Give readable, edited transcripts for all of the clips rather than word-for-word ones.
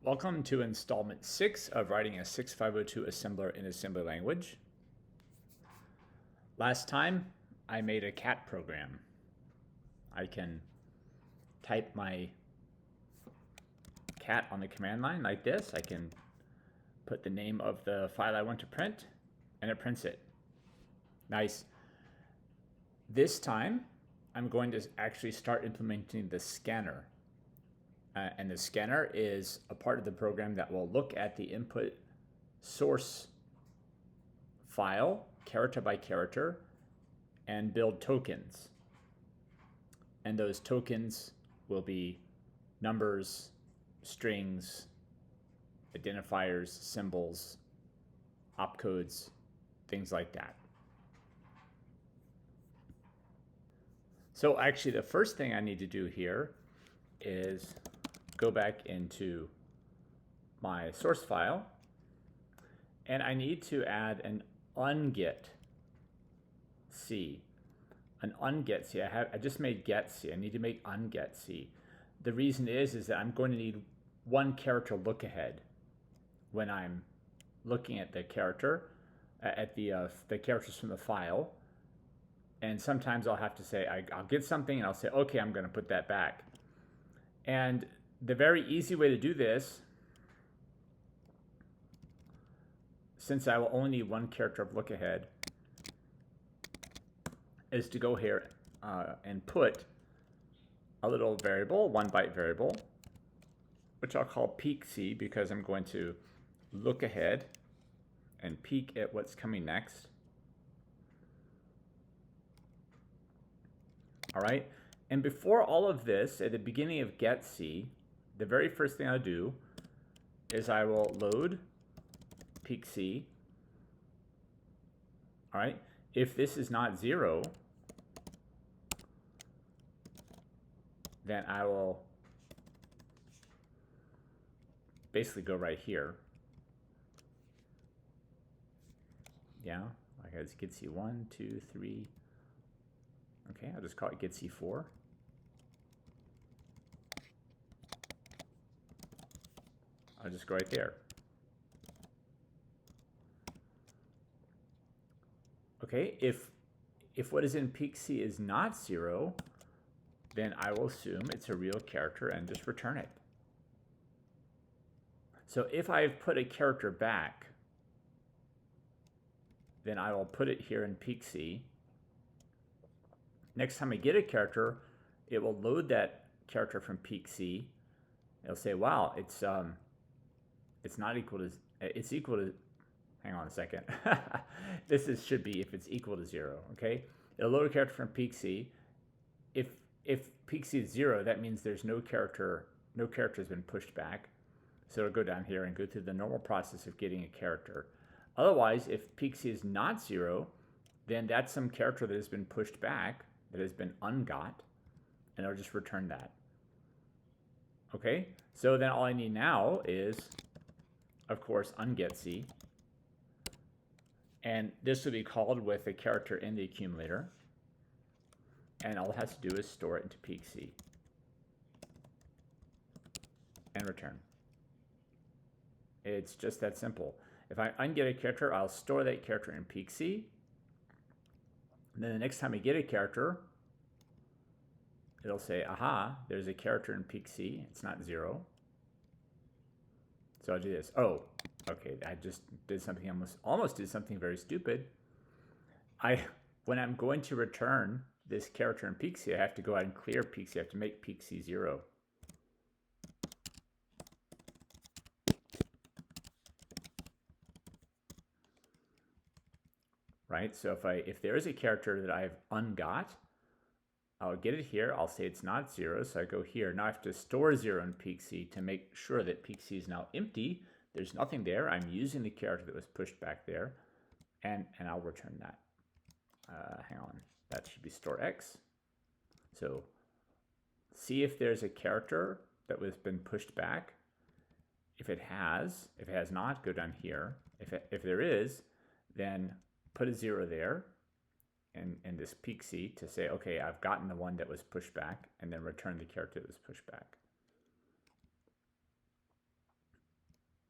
Welcome to installment 6 of writing a 6502 assembler in assembly language. Last time I made a cat program. I can type my cat on the command line like this. I can put the name of the file I want to print and it prints it. Nice. This time I'm going to actually start implementing the scanner. And the scanner is a part of the program that will look at the input source file, character by character, and build tokens. And those tokens will be numbers, strings, identifiers, symbols, opcodes, things like that. So actually the first thing I need to do here is go back into my source file, and I need to add an unget C. An unget C. I just made get C. I need to make unget C. The reason is that I'm going to need one character look ahead when I'm looking at the character, at the characters from the file. And sometimes I'll have to say, I'll get something and I'll say, okay, I'm going to put that back. And the very easy way to do this, since I will only need one character of look ahead, is to go here and put a little variable, 1-byte variable, which I'll call peek C because I'm going to look ahead and peek at what's coming next. All right. And before all of this, at the beginning of get C, the very first thing I'll do is I will load peek C. All right. If this is not 0, then I will basically go right here. Yeah, like it's get C 1, 2, 3. Okay, I'll just call it get C4. I'll just go right there. Okay, if what is in peek C is not 0, then I will assume it's a real character and just return it. So if I've put a character back, then I will put it here in peek C. Next time I get a character, it will load that character from peek C. It'll say, wow, it's not equal to, it's equal to, hang on a second. Should be if it's equal to 0, okay? It'll load a character from peek C. If peek C is 0, that means there's no character has been pushed back. So it'll go down here and go through the normal process of getting a character. Otherwise, if peek C is not 0, then that's some character that has been pushed back, that has been ungot, and it'll just return that. Okay, so then all I need now is, of course, unget C. And this will be called with a character in the accumulator. And all it has to do is store it into peek C and return. It's just that simple. If I unget a character, I'll store that character in peek C. And then the next time I get a character, it'll say, aha, there's a character in peek C. It's not 0. So I'll do this. Oh, okay, I just did something, almost did something very stupid. When I'm going to return this character in peek C, I have to go out and clear peek C. I have to make peek C 0. Right, so if there is a character that I've ungot, I'll get it here. I'll say it's not 0, so I go here. Now I have to store 0 in peek C to make sure that peek C is now empty. There's nothing there. I'm using the character that was pushed back there, and I'll return that. Hang on, that should be store X. So see if there's a character that was been pushed back. If it has not, go down here. If there is, then put a 0 there in this peek C to say, okay, I've gotten the one that was pushed back, and then return the character that was pushed back.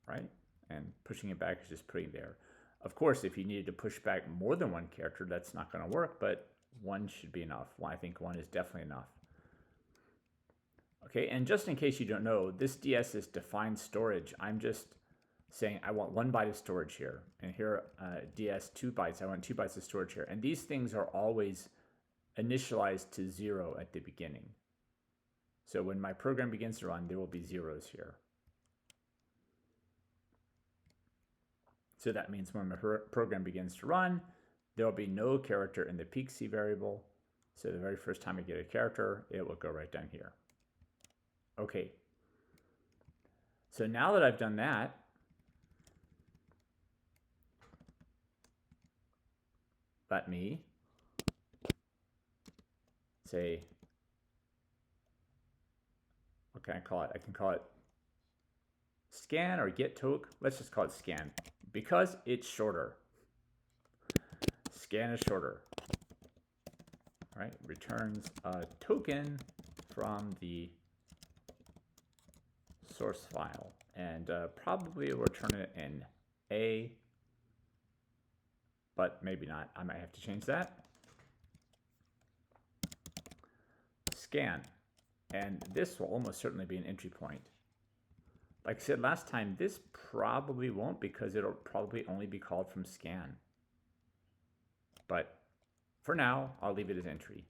right? And pushing it back is just putting there. Of course, if you needed to push back more than one character, that's not going to work, but one should be enough. Well, I think one is definitely enough. Okay, and just in case you don't know, this DS is defined storage. I'm just saying I want 1 byte of storage here, and here DS 2 bytes, I want 2 bytes of storage here. And these things are always initialized to 0 at the beginning. So when my program begins to run, there will be zeros here. So that means when my program begins to run, there will be no character in the peak C variable. So the very first time I get a character, it will go right down here. Okay. So now that I've done that, let me say, what can I call it? I can call it scan or get toke. Let's just call it scan because it's shorter. Scan is shorter. All right, returns a token from the source file, and probably we'll return it in A, but maybe not. I might have to change that. Scan, and this will almost certainly be an entry point. Like I said last time, this probably won't because it'll probably only be called from scan. But for now, I'll leave it as entry.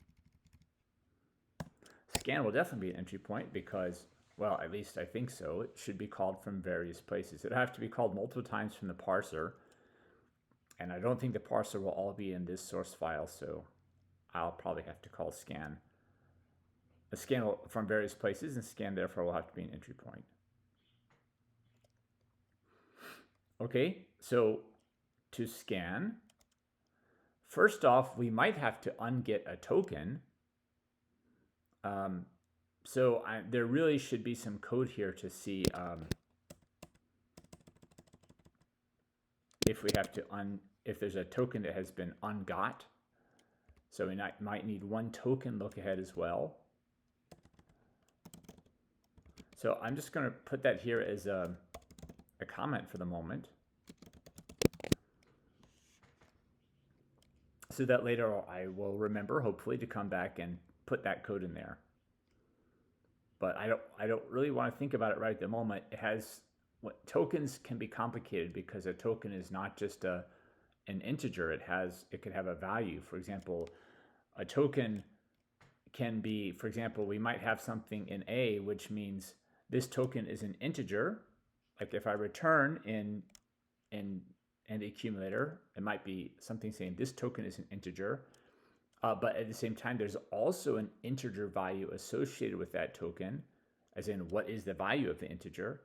Scan will definitely be an entry point because, well, at least I think so. It should be called from various places. It'll have to be called multiple times from the parser. And I don't think the parser will all be in this source file, so I'll probably have to call scan. A scan from various places, and scan therefore will have to be an entry point. Okay, so to scan, first off, we might have to unget a token. There really should be some code here to see if we have to if there's a token that has been ungot. So we might need one token look ahead as well. So I'm just going to put that here as a comment for the moment, so that later I will remember, hopefully, to come back and put that code in there. But I don't really want to think about it right at the moment. Tokens can be complicated because a token is not just an integer. It could have a value. For example, a token can be, for example, we might have something in A, which means this token is an integer. Like if I return in the accumulator, it might be something saying this token is an integer. But at the same time, there's also an integer value associated with that token, as in what is the value of the integer.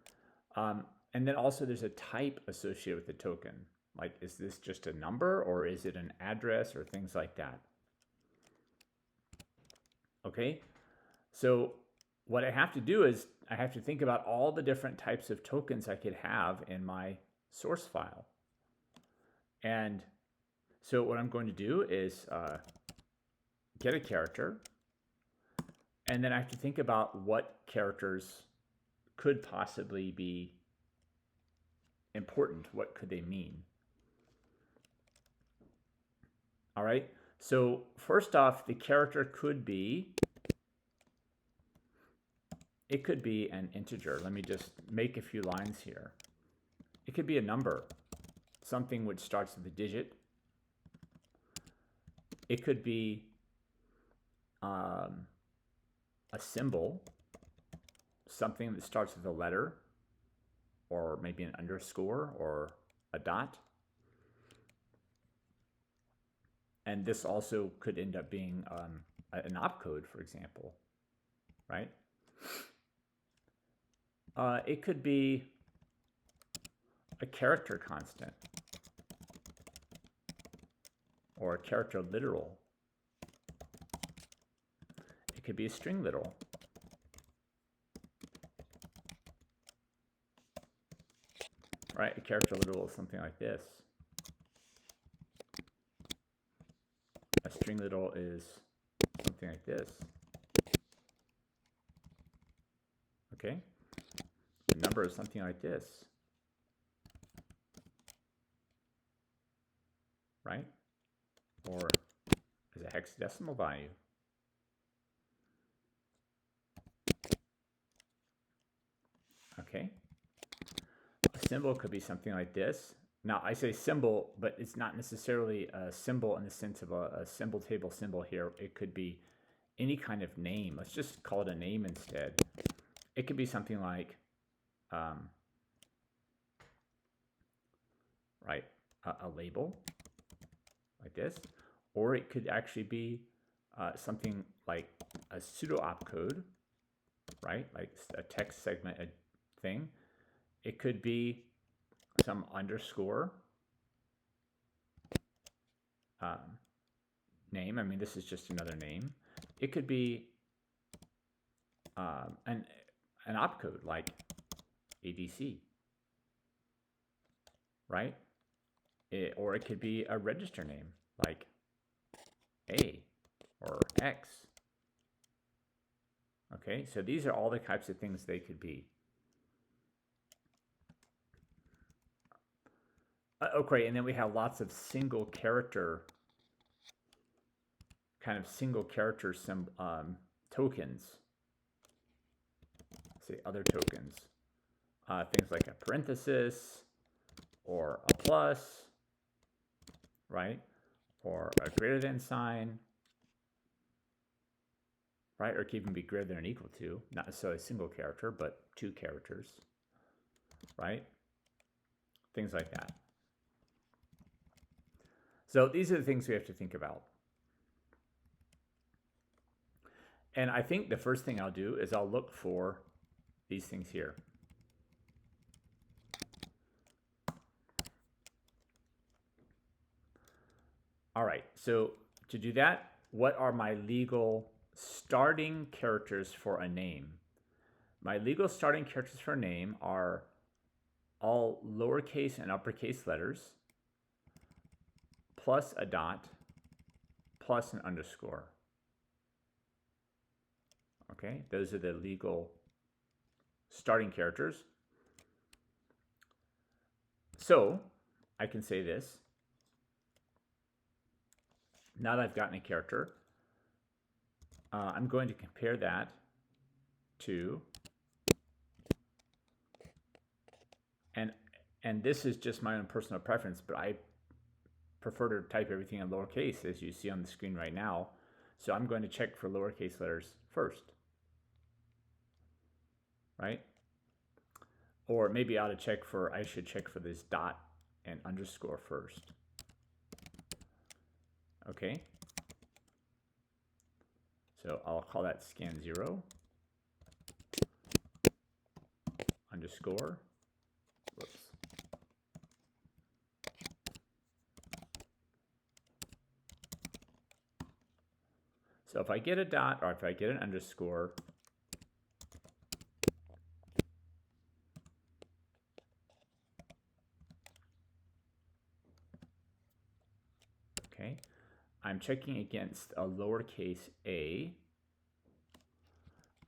And then also there's a type associated with the token. Like, is this just a number or is it an address or things like that? Okay, so what I have to do is I have to think about all the different types of tokens I could have in my source file. And so what I'm going to do is get a character, and then I have to think about what characters could possibly be important. What could they mean? All right, so first off, the character could be, it could be an integer. Let me just make a few lines here. It could be a number, something which starts with a digit. It could be a symbol, something that starts with a letter, or maybe an underscore or a dot. And this also could end up being an opcode, for example, right? It could be a character constant or a character literal. It could be a string literal. Right? A character literal is something like this. A string literal is something like this. Okay? A number is something like this. right? Or as a hexadecimal value. Okay. A symbol could be something like this. Now, I say symbol, but it's not necessarily a symbol in the sense of a symbol table symbol here. It could be any kind of name. Let's just call it a name instead. It could be something like, right, a label like this, or it could actually be something like a pseudo opcode, right, like a text segment thing. It could be some underscore name. I mean, this is just another name. It could be an opcode like ADC, right? Or it could be a register name like A or X. Okay, so these are all the types of things they could be. Okay, and then we have lots of single character, tokens. Say other tokens. Things like a parenthesis or a plus, right? Or a greater than sign, right? Or it can even be greater than or equal to, not necessarily a single character, but 2 characters, right? Things like that. So these are the things we have to think about. And I think the first thing I'll do is I'll look for these things here. All right, so to do that, what are my legal starting characters for a name? My legal starting characters for a name are all lowercase and uppercase letters, plus a dot, plus an underscore. Okay, those are the legal starting characters. So I can say this. Now that I've gotten a character, I'm going to compare that to, and this is just my own personal preference, but I prefer to type everything in lowercase, as you see on the screen right now. So I'm going to check for lowercase letters first, right? Or maybe I should check for this dot and underscore first. Okay. So I'll call that scan 0 underscore. Whoops. So if I get a dot or if I get an underscore, okay, I'm checking against a lowercase a.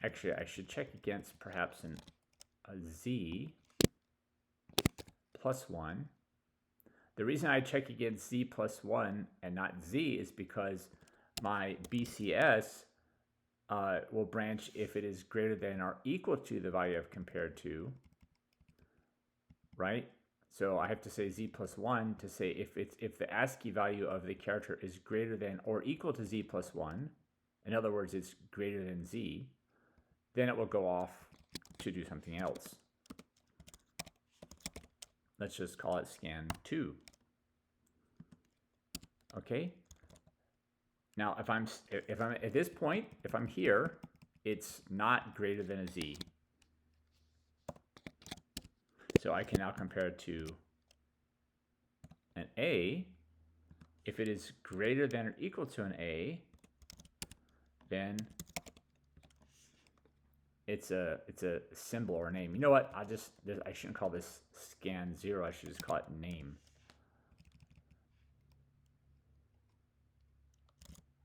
Actually, I should check against perhaps a z plus 1. The reason I check against z plus 1 and not z is because my BCS will branch if it is greater than or equal to the value I've compared to, right? So I have to say z plus 1 to say if the ASCII value of the character is greater than or equal to z plus 1, in other words, it's greater than z, then it will go off to do something else. Let's just call it scan 2. Okay. Now, if I'm at this point, if I'm here, it's not greater than a z. So I can now compare it to an a. If it is greater than or equal to an a, then it's a symbol or a name. You know what? I shouldn't call this scan 0. I should just call it name.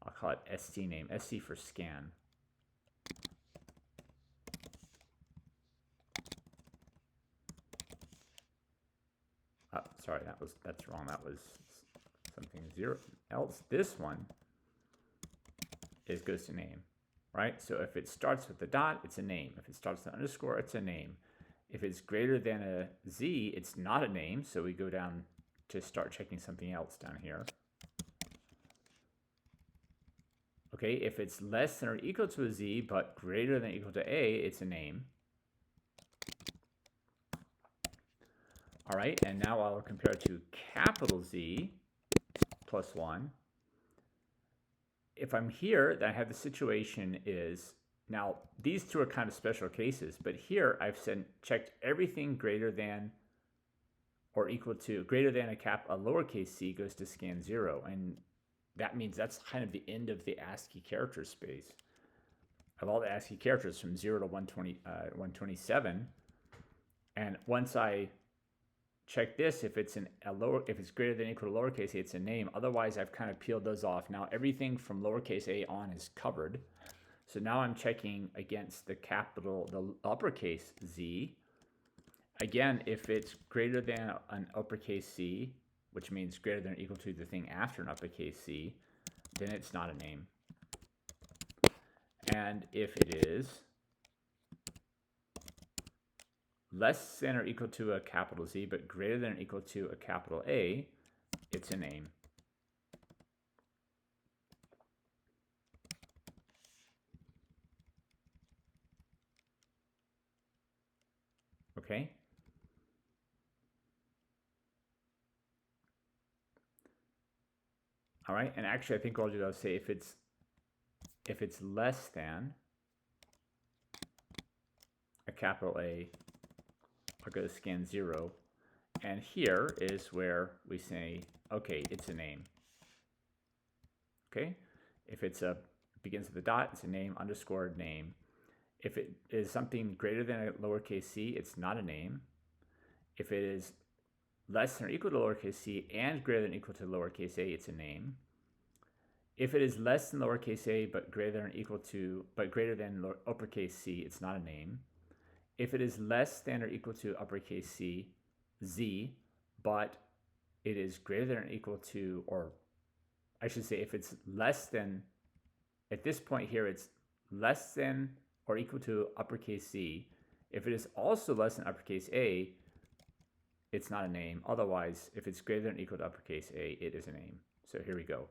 I'll call it SC name. SC for scan. Oh, sorry, that's wrong. That was something zero else. This one goes to name, right? So if it starts with the dot, it's a name. If it starts with an underscore, it's a name. If it's greater than a z, it's not a name. So we go down to start checking something else down here. Okay, if it's less than or equal to a z, but greater than or equal to a, it's a name. All right, and now I'll compare it to capital Z plus 1. If I'm here, then I have the situation is, now these two are kind of special cases, but here I've checked everything greater than or equal to, greater than a lowercase c goes to scan 0. And that means that's kind of the end of the ASCII character space. Of all the ASCII characters from 0 to 127. And once I check this, if it's if it's greater than or equal to lowercase a, it's a name. Otherwise, I've kind of peeled those off. Now everything from lowercase a on is covered. So now I'm checking against the uppercase Z. Again, if it's greater than an uppercase C, which means greater than or equal to the thing after an uppercase C, then it's not a name. And if it is less than or equal to a capital Z, but greater than or equal to a capital A, it's a name. Okay? All right, and actually I think what I'll do, I'll say if it's less than a capital A, I'll go to scan 0. And here is where we say, okay, it's a name. Okay? If it's begins with a dot, it's a name, underscore name. If it is something greater than a lowercase c, it's not a name. If it is less than or equal to lowercase c and greater than or equal to lowercase a, it's a name. If it is less than lowercase a but greater than or equal to, but greater than uppercase c, it's not a name. If it is less than or equal to uppercase c, z, but it is greater than or equal to, or I should say if it's less than, at this point here, it's less than or equal to uppercase C. If it is also less than uppercase A, it's not a name. Otherwise, if it's greater than or equal to uppercase A, it is a name. So here we go.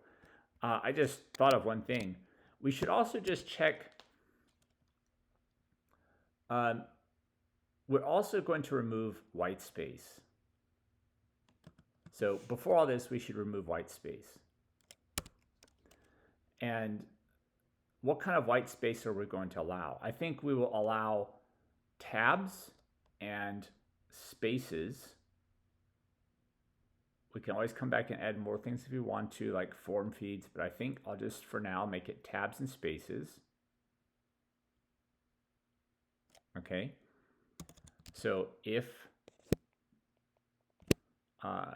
I just thought of one thing. We should also just check. We're also going to remove white space. So before all this, we should remove white space. And what kind of white space are we going to allow? I think we will allow tabs and spaces. We can always come back and add more things if we want to, like form feeds, but I think I'll just for now make it tabs and spaces. Okay. So if I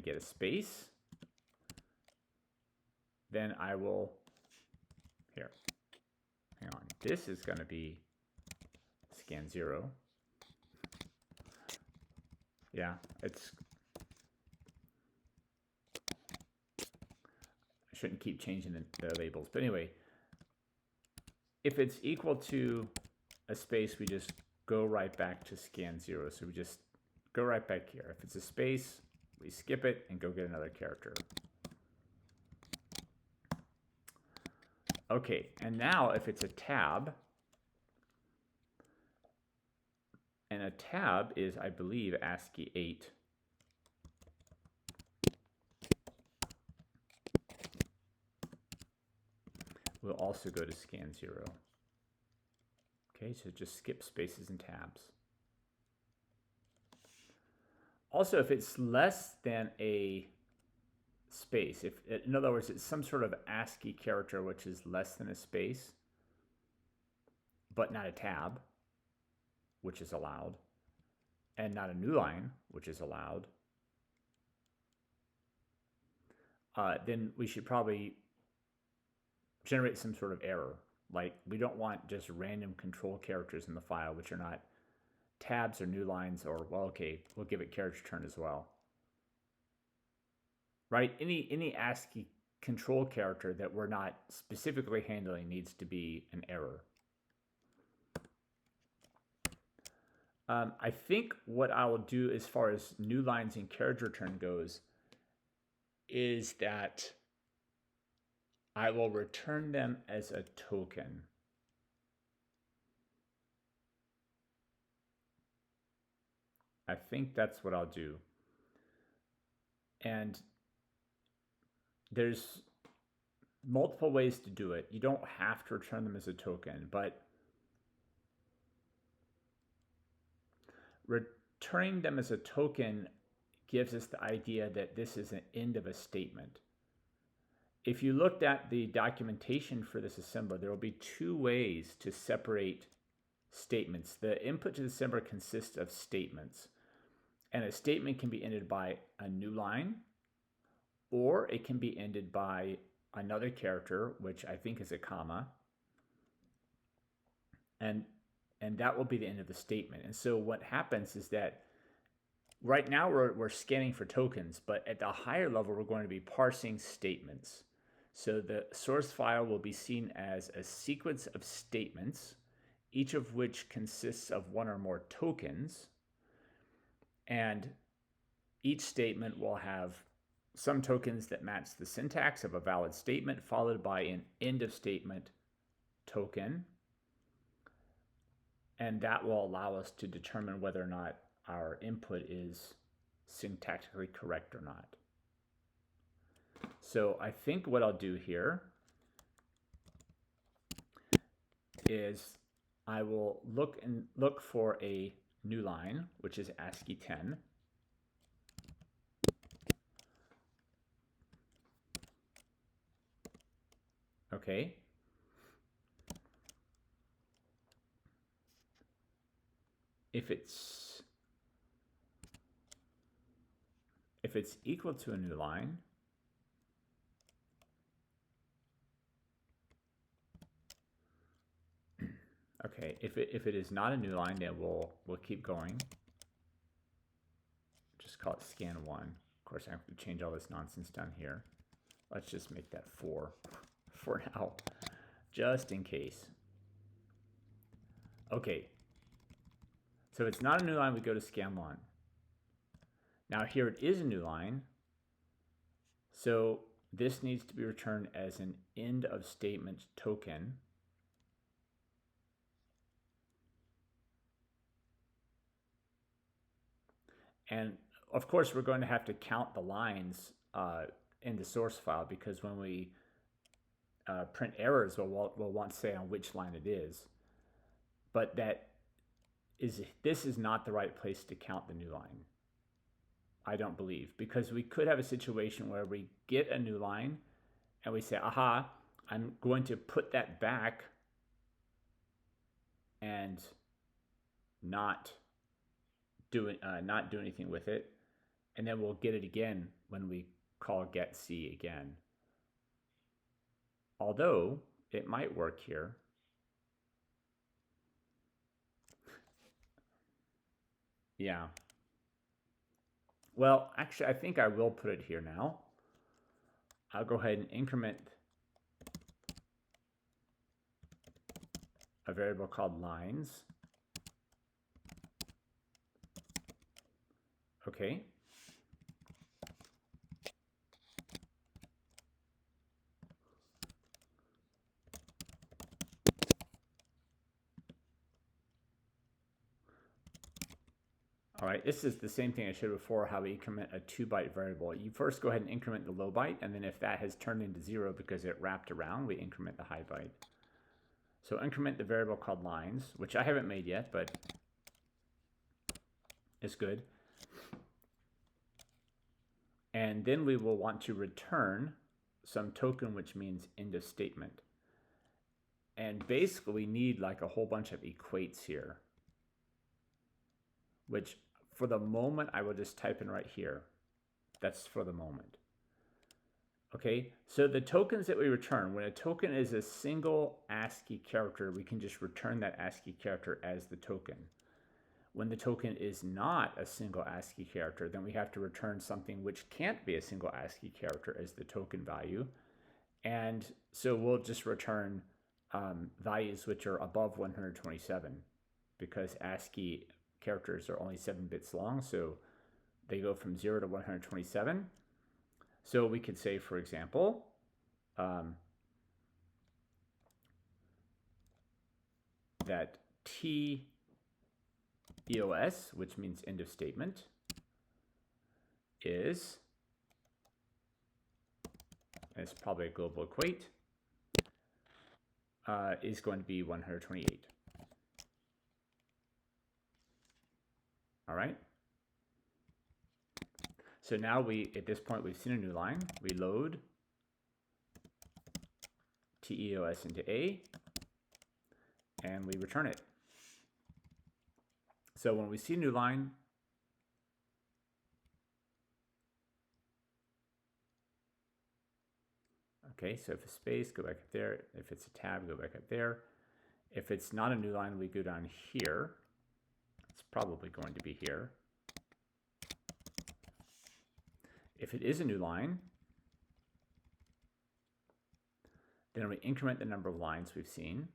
get a space, then I will, here, hang on, this is going to be scan 0. Yeah, it's, I shouldn't keep changing the labels, but anyway, if it's equal to a space, we just go right back to scan 0. So we just go right back here. If it's a space, we skip it and go get another character. Okay, and now if it's a tab, and a tab is, I believe, ASCII 8. We'll also go to scan 0. Okay, so just skip spaces and tabs. Also, if it's less than a space, if in other words, it's some sort of ASCII character which is less than a space, but not a tab, which is allowed, and not a new line, which is allowed, then we should probably generate some sort of error. Like, we don't want just random control characters in the file, which are not tabs or new lines, or, well, okay, we'll give it character turn as well. right? Any ASCII control character that we're not specifically handling needs to be an error. I think what I will do as far as new lines in carriage return goes is that I will return them as a token. I think that's what I'll do. And there's multiple ways to do it. You don't have to return them as a token, but returning them as a token gives us the idea that this is an end of a statement. If you looked at the documentation for this assembler, there will be two ways to separate statements. The input to the assembler consists of statements, and a statement can be ended by a new line, or it can be ended by another character, which I think is a comma, and that will be the end of the statement. And so what happens is that right now we're scanning for tokens, but at the higher level we're going to be parsing statements. So the source file will be seen as a sequence of statements, each of which consists of one or more tokens, and each statement will have some tokens that match the syntax of a valid statement, followed by an end of statement token, and that will allow us to determine whether or not our input is syntactically correct or not. So I think what I'll do here is I will look for a new line, which is ASCII 10. Okay. If it's equal to a new line, okay, if it is not a new line, then we'll keep going. Just call it scan 1. Of course, I have to change all this nonsense down here. Let's just make that 4 for now, just in case. Okay, so if it's not a new line, we go to scan 1. Now here it is a new line, so this needs to be returned as an end of statement token. And of course, we're going to have to count the lines in the source file, because when we print errors, we'll want to say on which line it is. But this is not the right place to count the new line, I don't believe, because we could have a situation where we get a new line and we say, aha, I'm going to put that back and not do anything with it, and then we'll get it again when we call get C again. Although it might work here. Yeah. Well, actually, I think I will put it here now. I'll go ahead and increment a variable called lines. Okay. All right, this is the same thing I showed before, how we increment a 2-byte variable. You first go ahead and increment the low byte, and then if that has turned into 0 because it wrapped around, we increment the high byte. So increment the variable called lines, which I haven't made yet, but it's good. And then we will want to return some token, which means end of statement. And basically we need like a whole bunch of equates here, which for the moment I will just type in right here. That's for the moment. Okay, so the tokens that we return, when a token is a single ASCII character, we can just return that ASCII character as the token. When the token is not a single ASCII character, then we have to return something which can't be a single ASCII character as the token value. And so we'll just return values which are above 127 because ASCII characters are only 7 bits long, so they go from 0 to 127. So we could say, for example, that TEOS, which means end of statement, is, and it's probably a global equate, is going to be 128. All right. So now at this point, we've seen a new line. We load TEOS into A, and we return it. So when we see a new line, okay, so if it's space, go back up there. If it's a tab, go back up there. If it's not a new line, we go down here. It's probably going to be here. If it is a new line, then we increment the number of lines we've seen.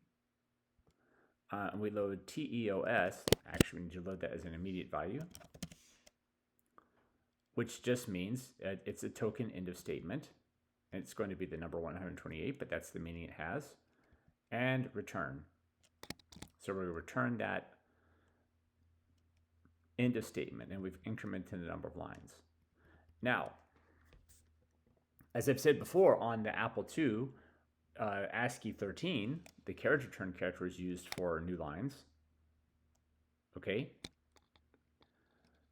And we load TEOS. Actually, we need to load that as an immediate value, which just means it's a token end of statement. And it's going to be the number 128, but that's the meaning it has. And return. So we return that end of statement, and we've incremented the number of lines. Now, as I've said before, on the Apple II, ASCII 13, the carriage return character is used for new lines. Okay?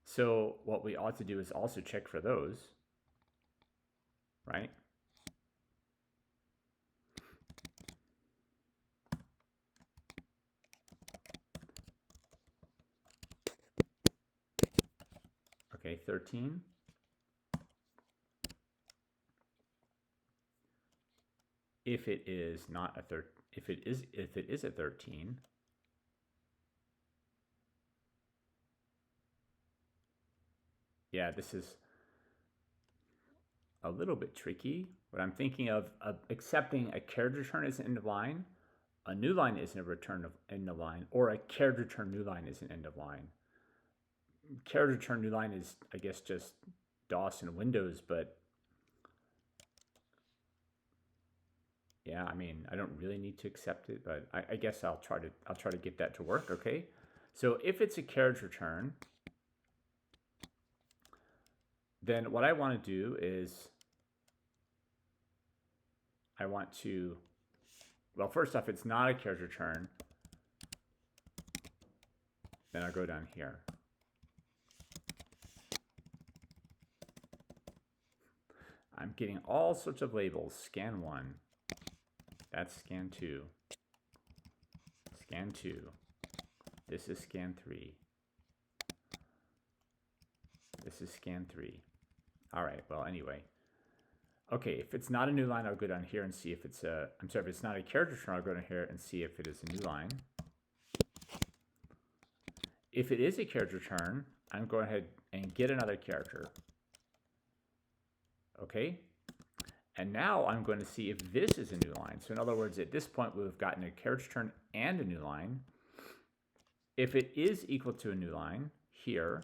So what we ought to do is also check for those, right? Okay, 13. If it is not a if it is a 13, yeah, this is a little bit tricky. But I'm thinking of accepting a carriage return as an end of line, a new line is a return of end of line, or a carriage return new line is an end of line. Carriage return new line is, I guess, just DOS and Windows, but yeah, I mean, I don't really need to accept it, but I guess I'll try to get that to work. Okay, so if it's a carriage return, then what I want to do is I want to, well, first off, it's not a carriage return. Then I'll go down here. I'm getting all sorts of labels. Scan 1. That's scan 2. Scan 2. This is scan 3. This is scan 3. All right, well, anyway. Okay, if it's not a new line, I'll go down here and see if it's a, I'm sorry, if it's not a carriage return, I'll go down here and see if it is a new line. If it is a carriage return, I'm going ahead and get another character. Okay, and now I'm going to see if this is a new line. So in other words, at this point, we've gotten a carriage return and a new line. If it is equal to a new line here,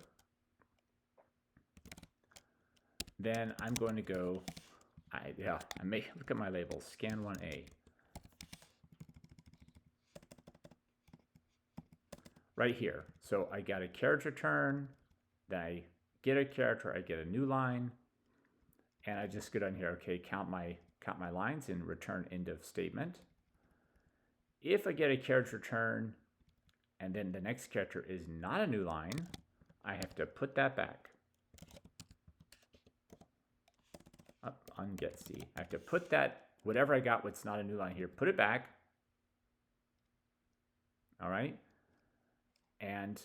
then I'm going to go, I may look at my labels, scan 1A. Right here. So I got a carriage return, then I get a character, I get a new line, and I just go down here, okay, count my lines and return end of statement. If I get a carriage return and then the next character is not a new line, I have to put that back. Up on get C. I have to put that, whatever I got, what's not a new line here, put it back. All right. And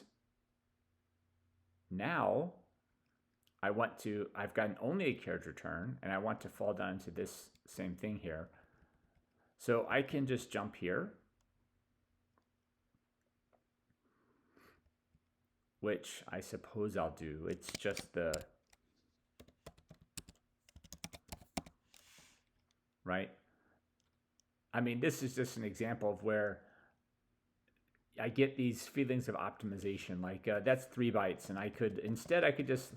now I've gotten only a carriage return, and I want to fall down to this same thing here. So I can just jump here. which I suppose I'll do. It's just the, right? I mean, this is just an example of where I get these feelings of optimization. Like that's 3 bytes, and I could instead I could just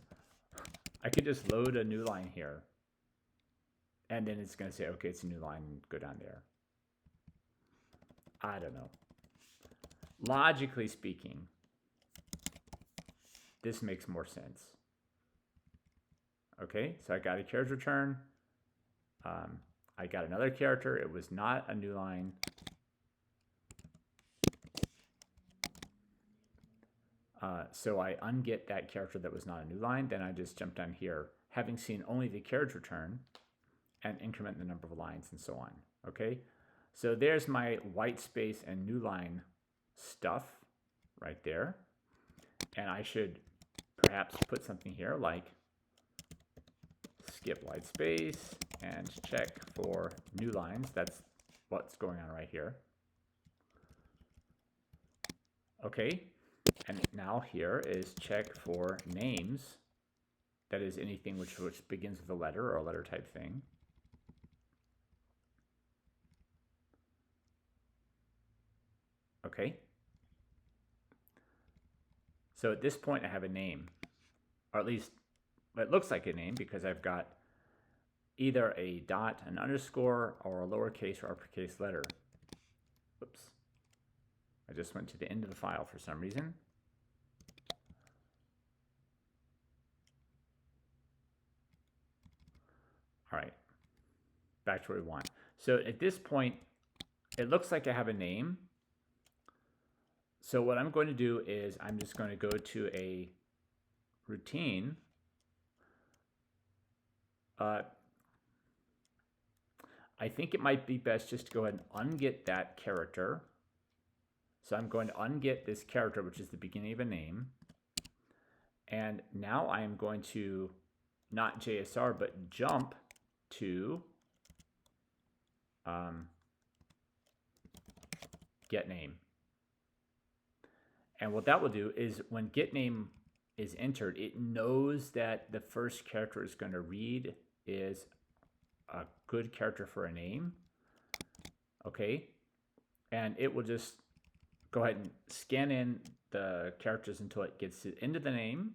load a new line here, and then it's going to say, okay, it's a new line, and go down there. I don't know. Logically speaking, this makes more sense. Okay, so I got a carriage return. I got another character. It was not a new line. So I unget that character that was not a new line. Then I just jump down here, having seen only the carriage return, and increment the number of lines and so on. Okay, so there's my white space and new line stuff right there. And I should perhaps put something here like skip white space and check for new lines. That's what's going on right here. Okay, and now here is check for names. That is anything which begins with a letter or a letter type thing. Okay. So at this point I have a name, or at least it looks like a name because I've got either a dot, an underscore, or a lowercase or uppercase letter. Oops. I just went to the end of the file for some reason. All right, back to where we want. So at this point, it looks like I have a name. So what I'm going to do is I'm just going to go to a routine. I think it might be best just to go ahead and unget that character. So I'm going to unget this character, which is the beginning of a name. And now I am going to, not JSR, but jump to get name. And what that will do is when get name is entered, it knows that the first character it's going to read is a good character for a name. Okay. And it will just go ahead and scan in the characters until it gets into the name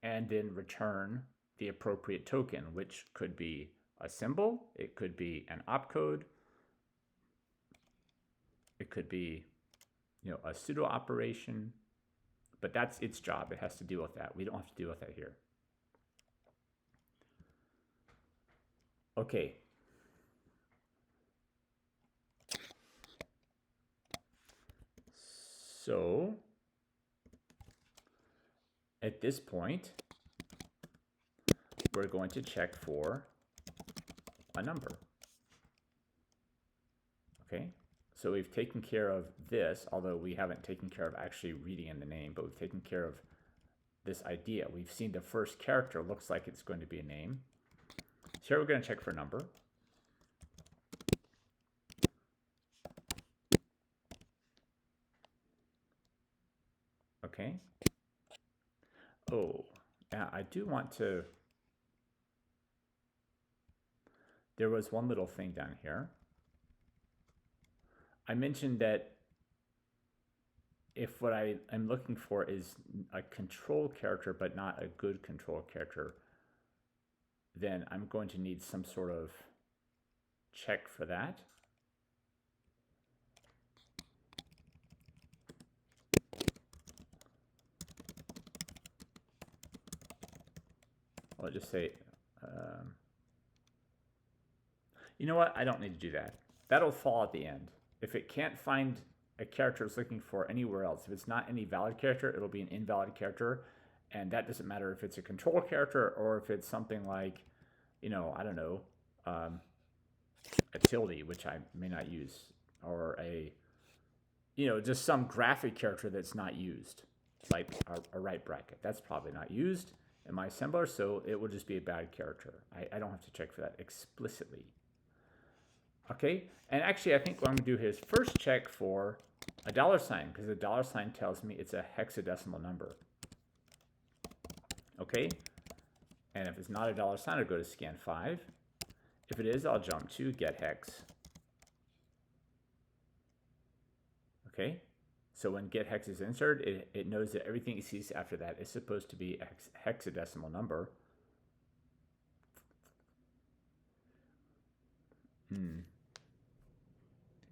and then return the appropriate token, which could be a symbol, it could be an opcode, it could be, you know, a pseudo operation, but that's its job. It has to deal with that. We don't have to deal with that here. Okay. So at this point, we're going to check for a number. Okay, so we've taken care of this, although we haven't taken care of actually reading in the name, but we've taken care of this idea. We've seen the first character looks like it's going to be a name. So here we're going to check for a number. Okay. Oh, yeah, I do want to. There was one little thing down here. I mentioned that if what I'm looking for is a control character, but not a good control character, then I'm going to need some sort of check for that. I'll just say, you know what? I don't need to do that. That'll fall at the end. If it can't find a character it's looking for anywhere else, if it's not any valid character, it'll be an invalid character. And that doesn't matter if it's a control character or if it's something like, you know, I don't know, a tilde, which I may not use, or a, you know, just some graphic character that's not used, like a right bracket. That's probably not used in my assembler, so it will just be a bad character. I don't have to check for that explicitly. Okay, and actually I think what I'm going to do here is first check for a $, because the $sign tells me it's a hexadecimal number. Okay, and if it's not a $sign, I'll go to scan 5. If it is, I'll jump to get hex. Okay, so when get hex is inserted, it knows that everything it sees after that is supposed to be a hexadecimal number.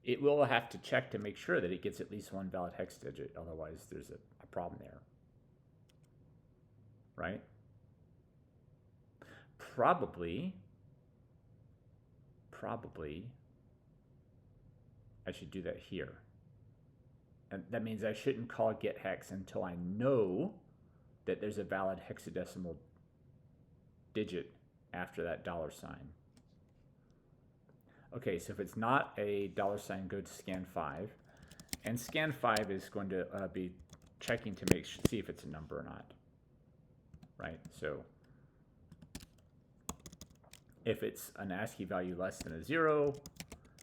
It will have to check to make sure that it gets at least one valid hex digit, otherwise there's a problem there, right? Probably, I should do that here. And that means I shouldn't call get hex until I know that there's a valid hexadecimal digit after that $sign. Okay, so if it's not a $sign, go to scan 5. And scan 5 is going to be checking to see if it's a number or not, right? So if it's an ASCII value less than a 0,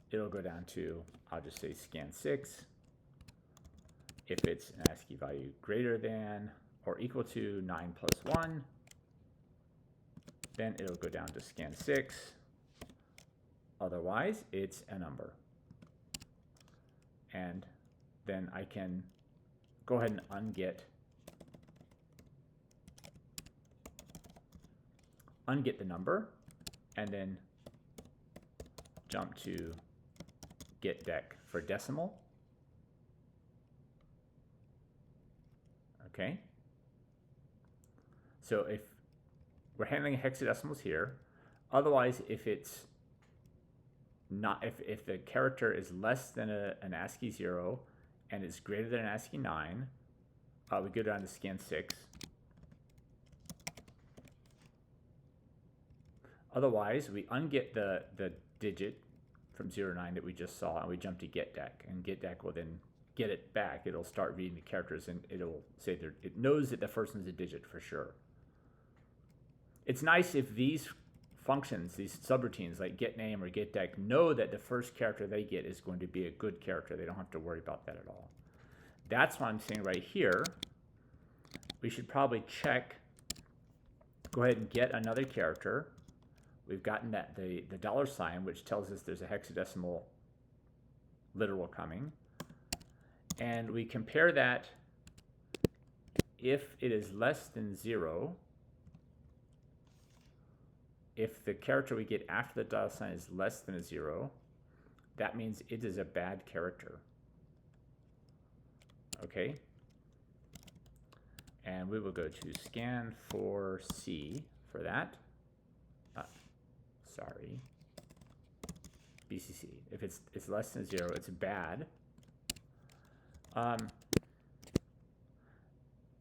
it'll go down to, I'll just say scan 6. If it's an ASCII value greater than or equal to 9 plus 1, then it'll go down to scan 6. Otherwise, it's a number. And then I can go ahead and unget the number, and then jump to get dec for decimal. Okay. So if we're handling hexadecimals here, otherwise if it's not, if the character is less than an ASCII 0 and it's greater than an ASCII 9, we go down to scan 6. Otherwise, we unget the digit from 0 to 9 that we just saw, and we jump to get dec, and get dec will then get it back. It'll start reading the characters, and it'll say that it knows that the first one's a digit for sure. It's nice if these functions, these subroutines like get name or get dec, know that the first character they get is going to be a good character. They don't have to worry about that at all. That's why I'm saying right here, we should probably check, go ahead and get another character. We've gotten that the $sign, which tells us there's a hexadecimal literal coming. And we compare that if it is less than 0. If the character we get after the $sign is less than a 0, that means it is a bad character. Okay? And we will go to scan for C for that. Sorry. BCC. If it's less than 0, it's bad.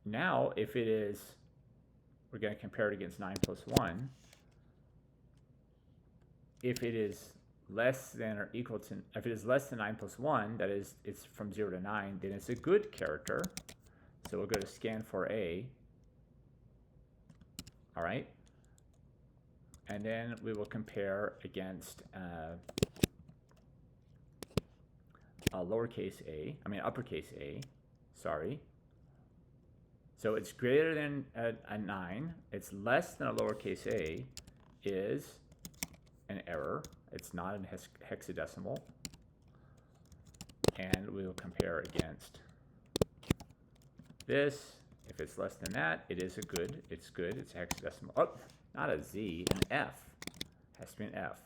Now, if it is, we're going to compare it against 9 plus 1. If it is less than or equal to, if it is less than 9 plus 1, that is, it's from 0 to 9, then it's a good character. So we'll go to scan for A. All right. And then we will compare against uppercase A, sorry. So it's greater than a 9, it's less than a lowercase a is an error. It's not in hexadecimal. And we will compare against this. If it's less than that, it is a good. It's good. It's hexadecimal. Oh, not a Z, an F. Has to be an F.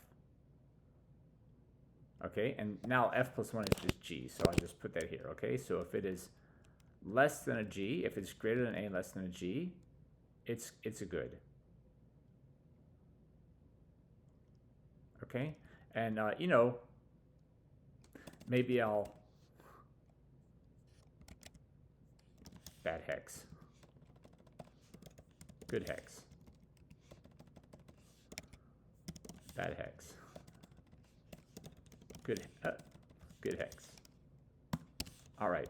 Okay, and now F plus 1 is just G, so I'll just put that here. Okay, so if it is less than a G, if it's greater than A, less than a G, it's a good. Okay, and you know, maybe I'll bad hex, good hex, bad hex, good hex. All right.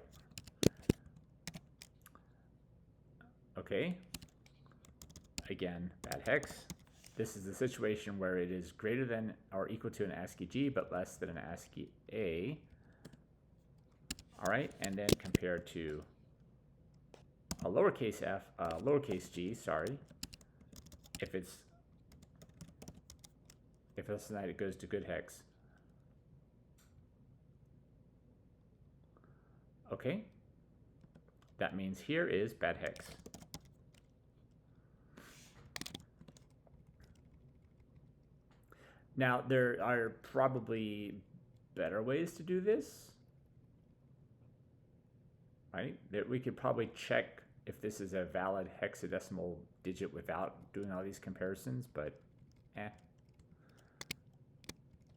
Okay. Again, bad hex. This is the situation where it is greater than or equal to an ASCII G, but less than an ASCII A. All right, and then compared to a lowercase g, sorry. if it's not, it goes to good hex. Okay, that means here is bad hex. Now, there are probably better ways to do this, right? That we could probably check if this is a valid hexadecimal digit without doing all these comparisons, but I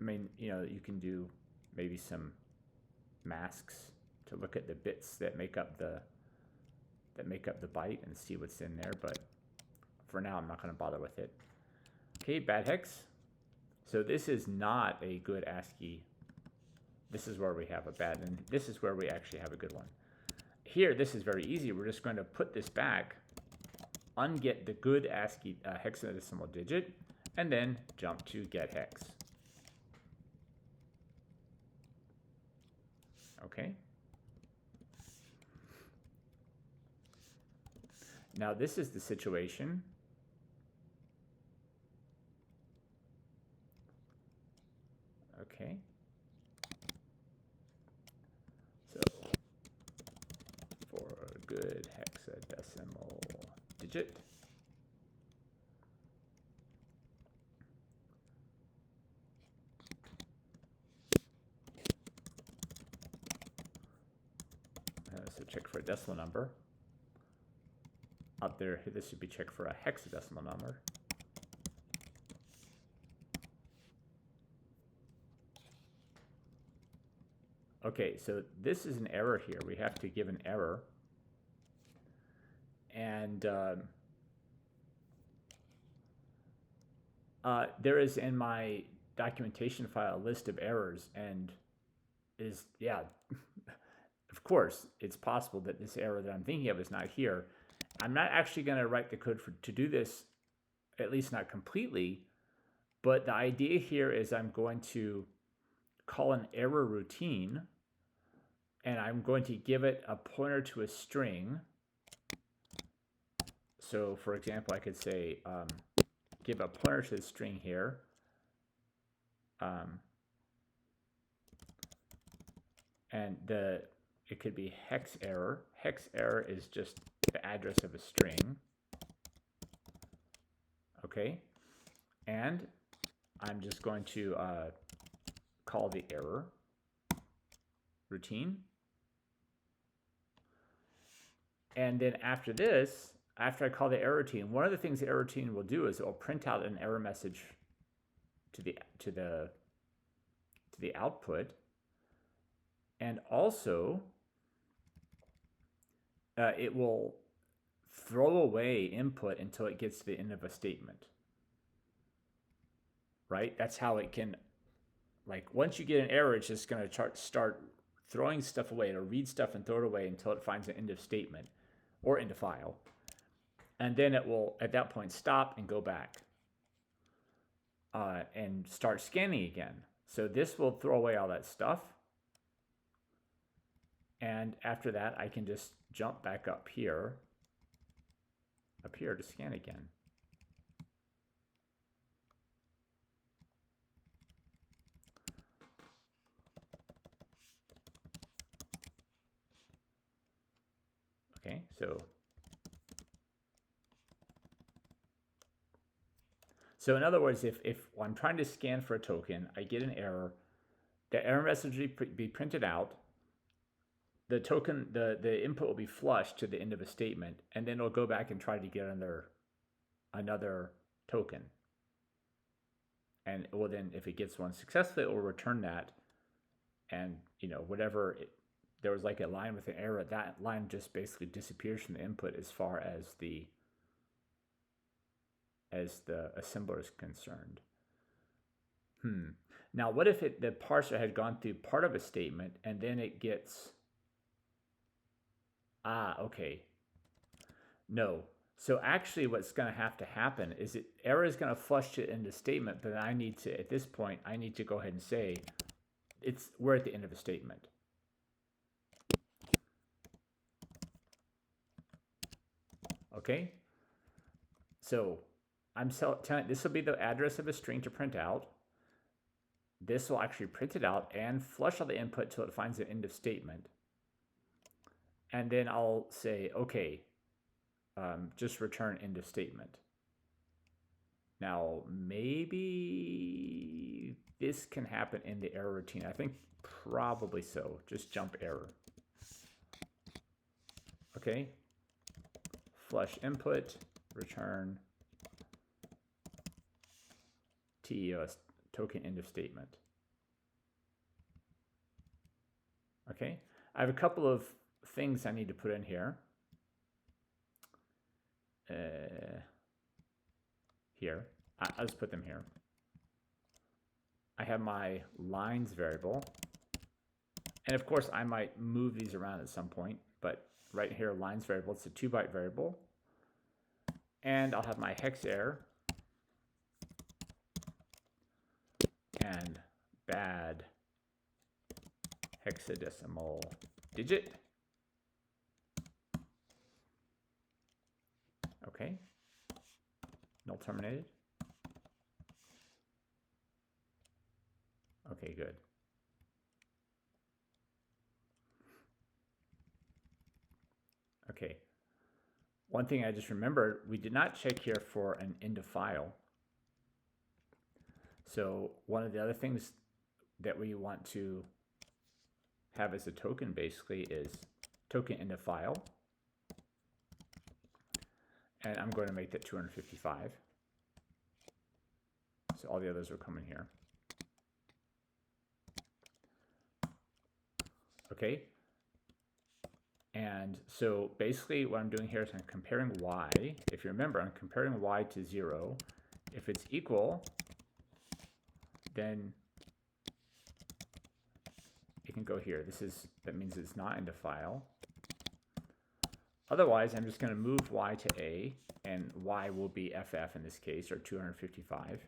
mean, you know, you can do maybe some masks to look at the bits that make up the byte and see what's in there, but for now I'm not going to bother with it. Okay, bad hex. So this is not a good ASCII. This is where we have a bad, and this is where we actually have a good one. Here, this is very easy. We're just going to put this back, unget the good ASCII hexadecimal digit, and then jump to get hex. Okay. Now this is the situation. Okay. So for a good hexadecimal digit, so check for a decimal number. Up there, this should be checked for a hexadecimal number. Okay, so this is an error here. We have to give an error. And there is in my documentation file a list of errors, and is, yeah, of course, it's possible that this error that I'm thinking of is not here. I'm not actually going to write the code to do this, at least not completely, but the idea here is I'm going to call an error routine, and I'm going to give it a pointer to a string. So for example, I could say, give a pointer to the string here. And it could be hex error. Hex error is just the address of a string. Okay. And I'm just going to call the error routine. And then after this, after I call the error routine, one of the things the error routine will do is it will print out an error message to the output, and also it will throw away input until it gets to the end of a statement. Right? That's how it can, like, once you get an error, it's just going to start throwing stuff away. It'll read stuff and throw it away until it finds an end of statement or end of file. And then it will, at that point, stop and go back and start scanning again. So this will throw away all that stuff. And after that, I can just jump back up here to scan again. Okay, so in other words, if I'm trying to scan for a token, I get an error, the error message will be printed out, the token, the input will be flushed to the end of a statement, and then it'll go back and try to get another token. And well, then if it gets one successfully, it will return that, and you know, whatever there was like a line with an error, that line just basically disappears from the input as far as the assembler is concerned. Now, what if the parser had gone through part of a statement and then it gets, okay. No. So actually what's going to have to happen is error is going to flush it into statement, but I need to, at this point, I need to go ahead and say, we're at the end of a statement. Okay? So I'm telling this will be the address of a string to print out. This will actually print it out and flush all the input till it finds an end of statement. And then I'll say, okay, just return end of statement. Now, maybe this can happen in the error routine. I think probably so. Just jump error. Okay. Flush input, return TEOS, token end of statement. Okay. I have a couple of things I need to put in here. Here. I'll just put them here. I have my lines variable. And of course, I might move these around at some point, but right here, lines variable, it's a 2-byte variable. And I'll have my hex error and bad hexadecimal digit. Okay. Null terminated. Okay, good. Okay. One thing I just remembered, we did not check here for an end of file. So one of the other things that we want to have as a token basically is token end of file. And I'm going to make that 255. So all the others will come in here. Okay. And so basically what I'm doing here is I'm comparing y. If you remember, I'm comparing y to 0. If it's equal, then it can go here. That means it's not in the file. Otherwise, I'm just going to move y to a, and y will be ff in this case, or 255,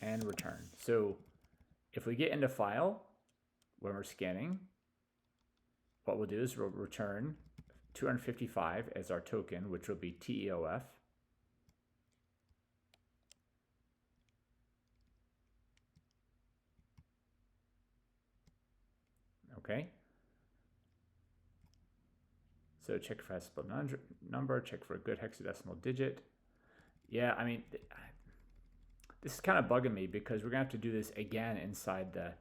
and return. So if we get into file when we're scanning, what we'll do is we'll return 255 as our token, which will be TEOF. Okay. So check for hexadecimal number, check for a good hexadecimal digit. Yeah, I mean, this is kind of bugging me because we're gonna have to do this again inside the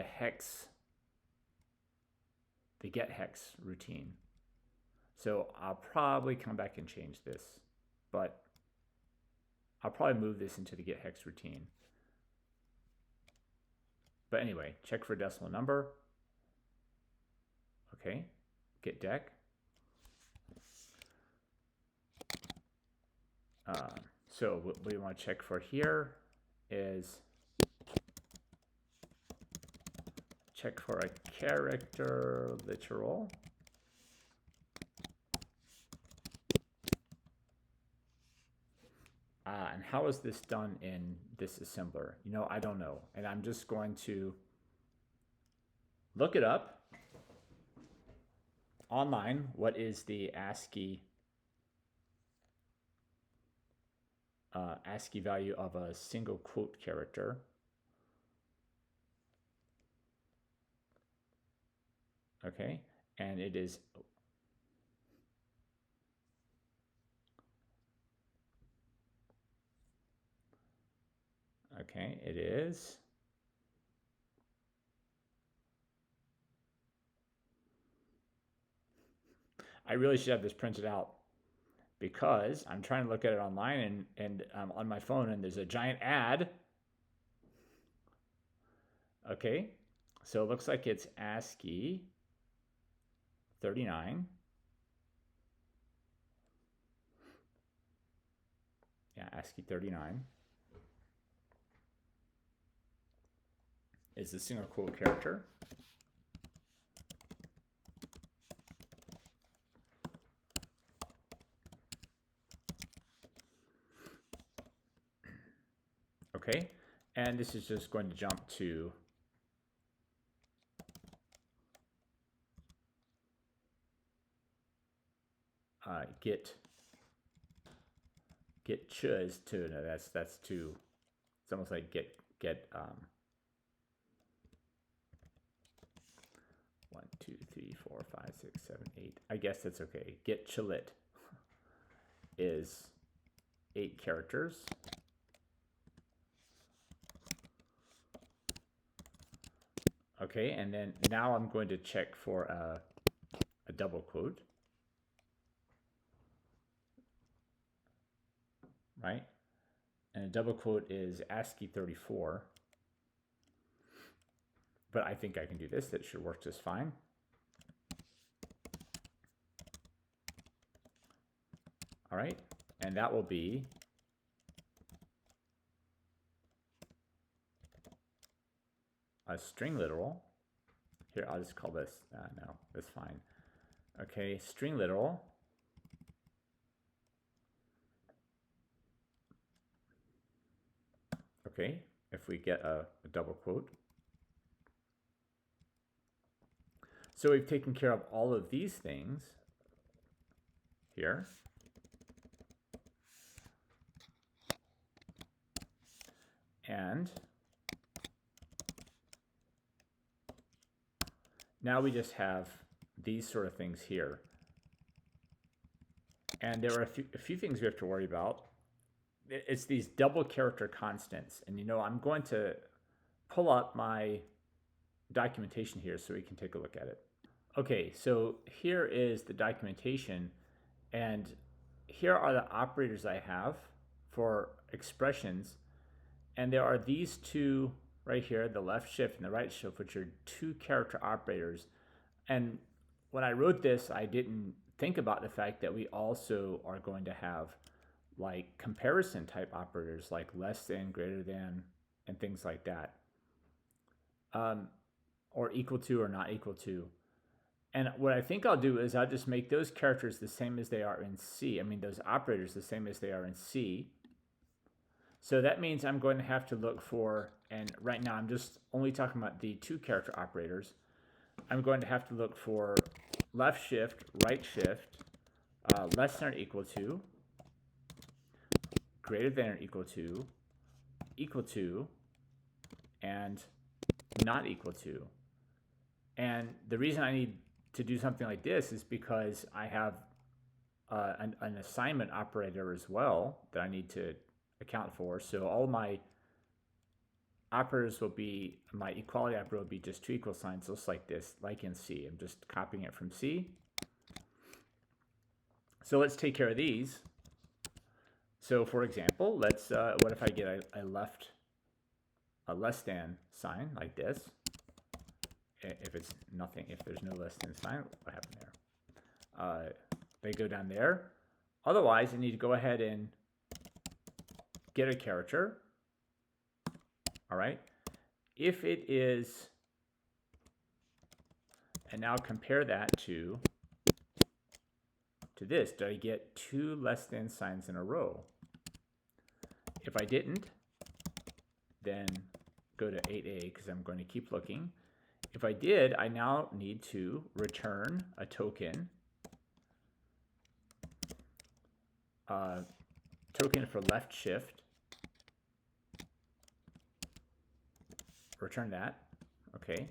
hex, the get hex routine. So I'll probably come back and change this, but I'll probably move this into the get hex routine. But anyway, check for decimal number. Okay, get dec. So what we want to check for here is check for a character literal. And how is this done in this assembler? You know, I don't know. And I'm just going to look it up online. What is the ASCII value of a single quote character? Okay, and it is okay, it is I really should have this printed out because I'm trying to look at it online and on my phone, and there's a giant ad. Okay, so it looks like it's ASCII 39. Yeah, ASCII 39 is the single quote character. Okay, and this is just going to jump to get get ch is 2. No, that's 2. It's almost like get 1, 2, 3, 4, 5, 6, 7, 8. I guess that's okay. Get chlit is 8 characters. Okay, and then now I'm going to check for a double quote. Right? And a double quote is ASCII 34. But I think I can do this. That should work just fine. All right, and that will be a string literal. Here, I'll just call this, no, that's fine. Okay, string literal. Okay, if we get a double quote. So we've taken care of all of these things here. And now we just have these sort of things here. And there are a few things we have to worry about. It's these double character constants. And you know, I'm going to pull up my documentation here so we can take a look at it. Okay, so here is the documentation, and here are the operators I have for expressions. And there are these two right here, the left shift and the right shift, which are 2 character operators. And when I wrote this, I didn't think about the fact that we also are going to have like comparison type operators like less than, greater than, and things like that. Or equal to or not equal to. And what I think I'll do is I'll just make those characters the same as they are in C. I mean, those operators the same as they are in C. So that means I'm going to have to look for, and right now I'm just only talking about the 2 character operators. I'm going to have to look for left shift, right shift, less than or equal to, greater than or equal to, and not equal to. And the reason I need to do something like this is because I have an assignment operator as well that I need to account for. So all my operators will be, my equality operator will be just 2 equal signs, just like this, like in C. I'm just copying it from C. So let's take care of these. So for example, let's, what if I get a less than sign like this? If it's nothing, if there's no less than sign, what happened there? They go down there. Otherwise, I need to go ahead and get a character. All right. If it is, and now compare that to this. Did I get 2 less than signs in a row? If I didn't, then go to 8a because I'm going to keep looking. If I did, I now need to return a token. Token for left shift. Return that. Okay.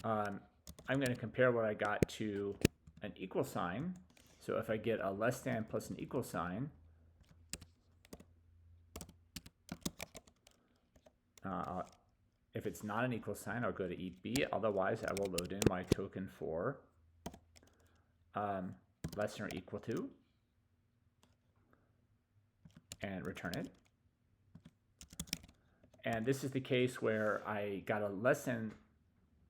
I'm going to compare what I got to an equal sign. So if I get a less than plus an equal sign, if it's not an equal sign, I'll go to EB. Otherwise, I will load in my token for less than or equal to and return it. And this is the case where I got a less than,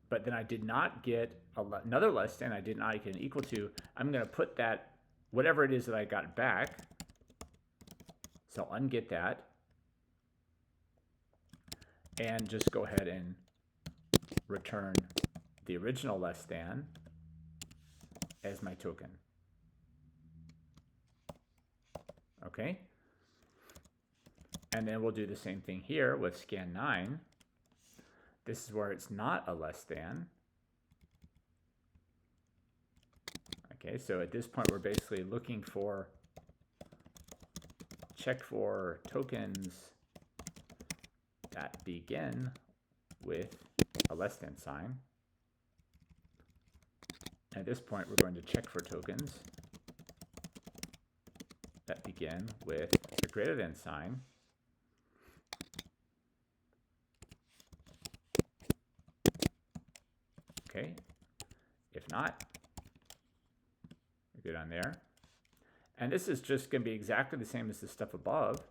but then I did not get another less than, I did not get an equal to. I'm going to put that, whatever it is that I got back, so I'll unget that, and just go ahead and return the original less than as my token. Okay? And then we'll do the same thing here with scan 9. This is where it's not a less than. Okay, so at this point we're basically looking for check for tokens that begin with a less than sign. At this point, we're going to check for tokens that begin with a greater than sign. Okay, if not, we're good on there. And this is just going to be exactly the same as the stuff above.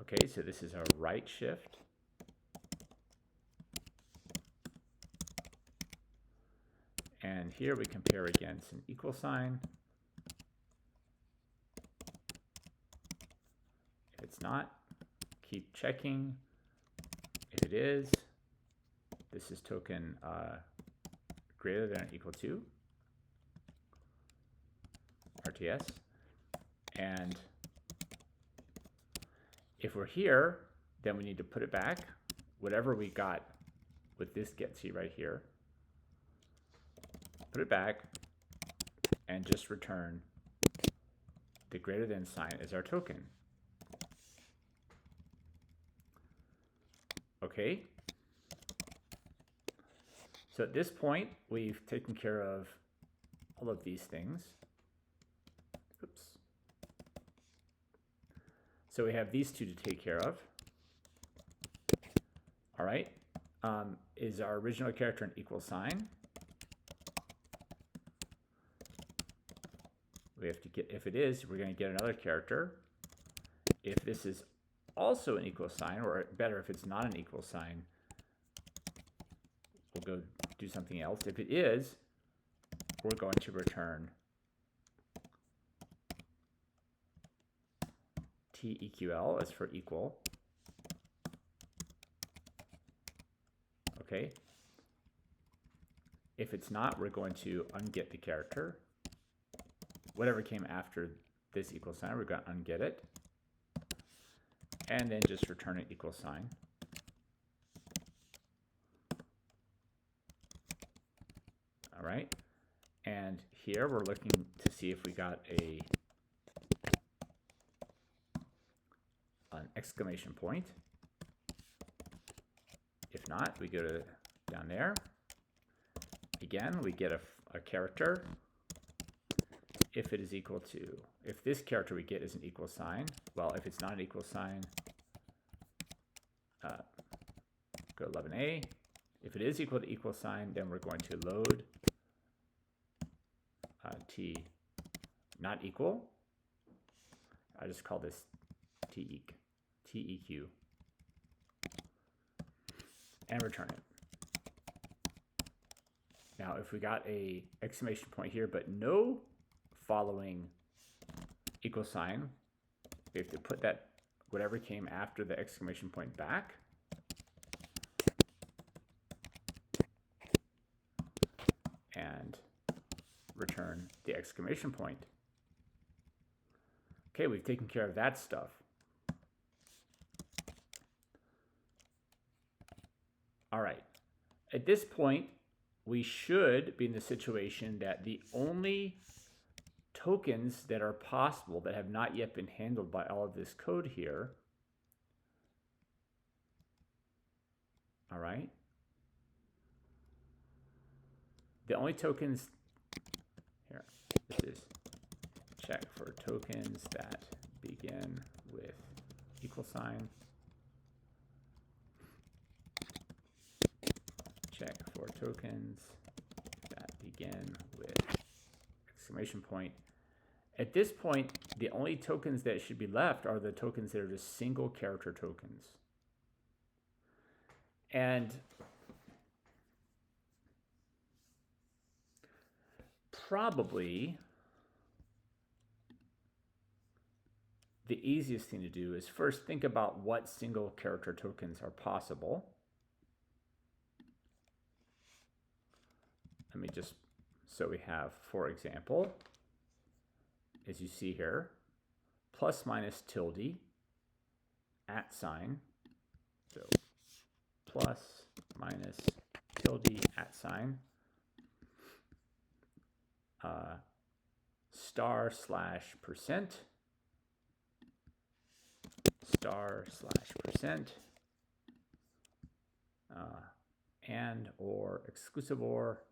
Okay, so this is our right shift. And here we compare against an equal sign. If it's not, keep checking. If it is, this is token greater than or equal to RTS. And if we're here, then we need to put it back. Whatever we got with this getC right here, put it back and just return the greater than sign as our token. Okay. So at this point, we've taken care of all of these things. Oops. So we have these two to take care of. All right. Is our original character an equal sign? We have to get, if it is, we're going to get another character. If this is also an equal sign, or better, if it's not an equal sign, we'll go do something else. If it is, we're going to return TEQL as for equal. Okay. If it's not, we're going to unget the character. Whatever came after this equal sign, we're going to unget it. And then just return an equal sign. All right. And here we're looking to see if we got an exclamation point. If not, we go to down there. Again, we get a character. If it is equal to, if this character we get is an equal sign, well, if it's not an equal sign, go 11a. If it is equal to equal sign, then we're going to load T not equal. I just call this TEQ and return it. Now, if we got a exclamation point here, but no following equal sign, we have to put that whatever came after the exclamation point back. And return the exclamation point. Okay, we've taken care of that stuff. All right. At this point, we should be in the situation that the only tokens that are possible that have not yet been handled by all of this code here. All right. The only tokens here, this is check for tokens that begin with equal sign. Check for tokens that begin with exclamation point. At this point, the only tokens that should be left are the tokens that are just single character tokens. And probably the easiest thing to do is first think about what single character tokens are possible. Let me just, so we have, for example, as you see here, plus minus tilde, @ sign, so plus minus tilde at sign */% */% and or exclusive or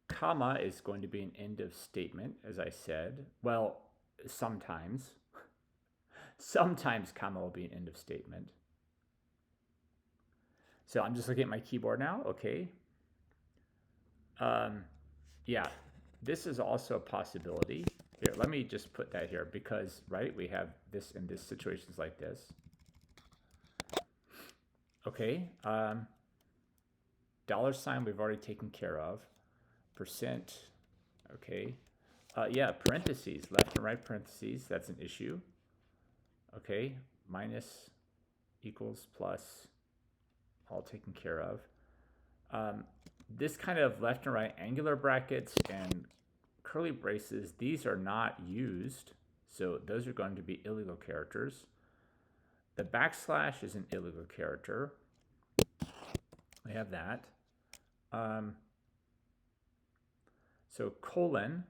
comma is going to be an end of statement, as I said. Well, sometimes comma will be an end of statement. So I'm just looking at my keyboard now. Okay. Yeah, this is also a possibility. Here, let me just put that here because, right, we have this in this situations like this. Okay. $, we've already taken care of. Percent. Okay. Yeah, parentheses, left and right parentheses, that's an issue. Okay, minus, equals, plus, all taken care of. This kind of left and right angular brackets and curly braces, these are not used, so those are going to be illegal characters. The backslash is an illegal character. We have that. So colon.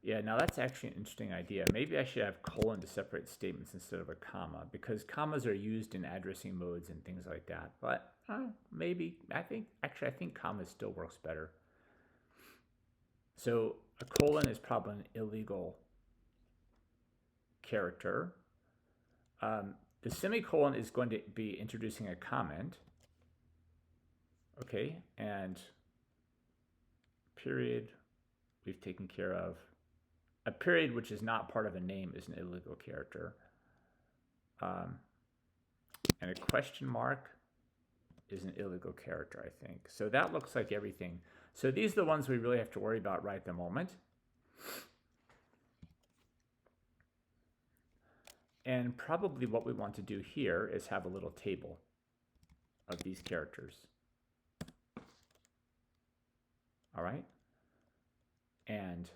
Yeah, now that's actually an interesting idea. Maybe I should have colon to separate statements instead of a comma, because commas are used in addressing modes and things like that. But maybe, I think comma still works better. So a colon is probably an illegal character. The semicolon is going to be introducing a comment. Okay, and period, we've taken care of. A period which is not part of a name is an illegal character. And a question mark is an illegal character, I think. So that looks like everything. So these are the ones we really have to worry about right at the moment. And probably what we want to do here is have a little table of these characters. All right? And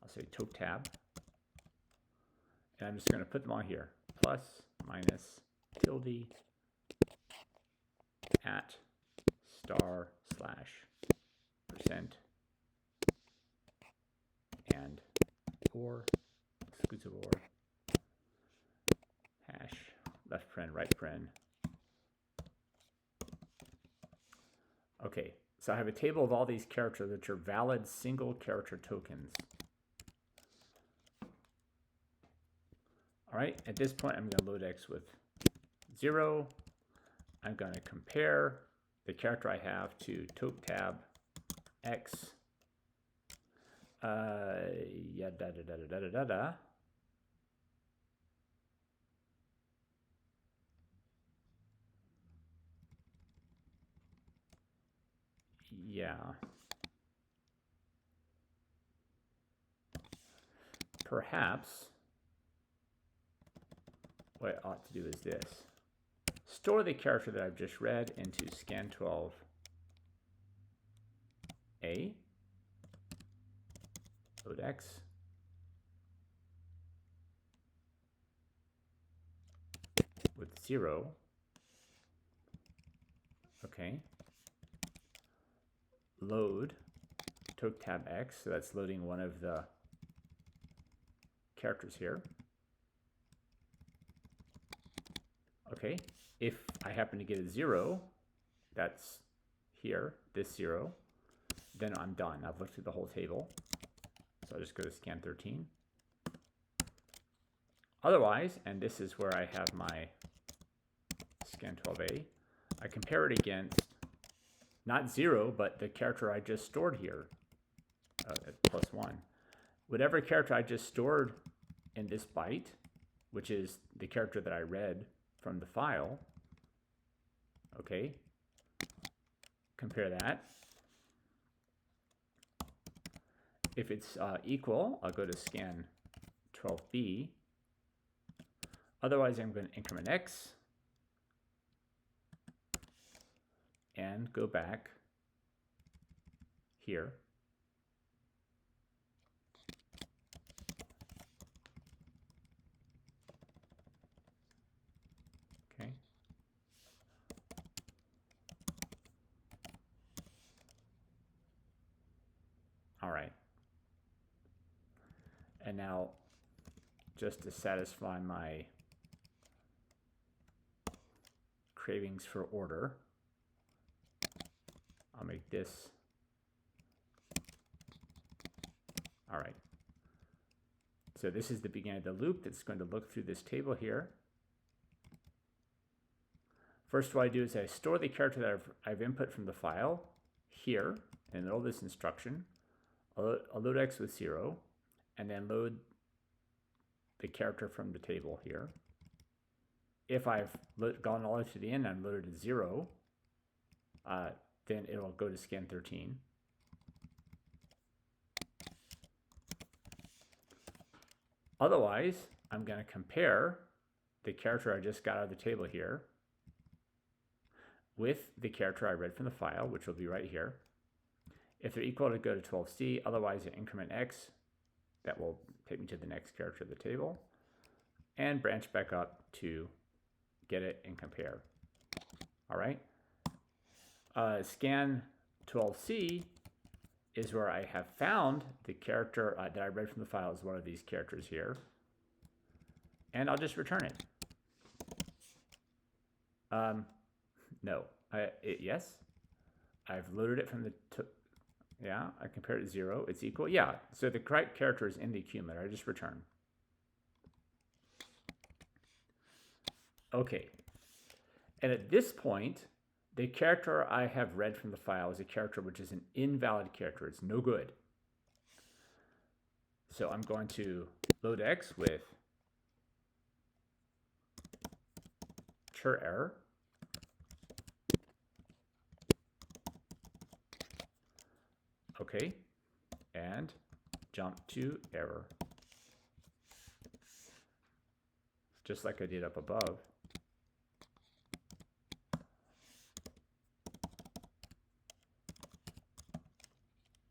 I'll say toke tab. And I'm just going to put them all here. Plus, minus, tilde, at, star, slash, percent, and or, exclusive or, hash, left paren, right paren. Okay, so I have a table of all these characters which are valid single character tokens. All right, at this point, I'm going to load X with 0. I'm going to compare the character I have to toke tab X. Yeah, Yeah. Perhaps what I ought to do is this. Store the character that I've just read into scan12A. Load X. With 0. Okay. Load toke tab X, so that's loading one of the characters here. Okay, if I happen to get a 0, that's here, this 0, then I'm done. I've looked at the whole table. So I'll just go to scan 13. Otherwise, and this is where I have my scan 12A, I compare it against not 0, but the character I just stored here, at +1. Whatever character I just stored in this byte, which is the character that I read from the file, okay, compare that. If it's equal, I'll go to scan 12B. Otherwise, I'm going to increment X and go back here. Okay. All right. And now, just to satisfy my cravings for order, I'll make this. All right. So this is the beginning of the loop that's going to look through this table here. First, what I do is I store the character that I've input from the file here in the middle of this instruction. I'll load x with 0, and then load the character from the table here. If I've gone all the way to the end and loaded a 0, then it'll go to scan 13. Otherwise, I'm going to compare the character I just got out of the table here with the character I read from the file, which will be right here. If they're equal, to go to 12C. Otherwise, I increment x. That will take me to the next character of the table. And branch back up to get it and compare. All right. Scan 12C is where I have found the character that I read from the file as one of these characters here. And I'll just return it. No. Yes. I've loaded it from the... Yeah, I compared it to 0. It's equal. Yeah, so the correct character is in the accumulator. I just return. Okay. And at this point, the character I have read from the file is a character which is an invalid character. It's no good. So I'm going to load x with char error. Okay, and jump to error. Just like I did up above.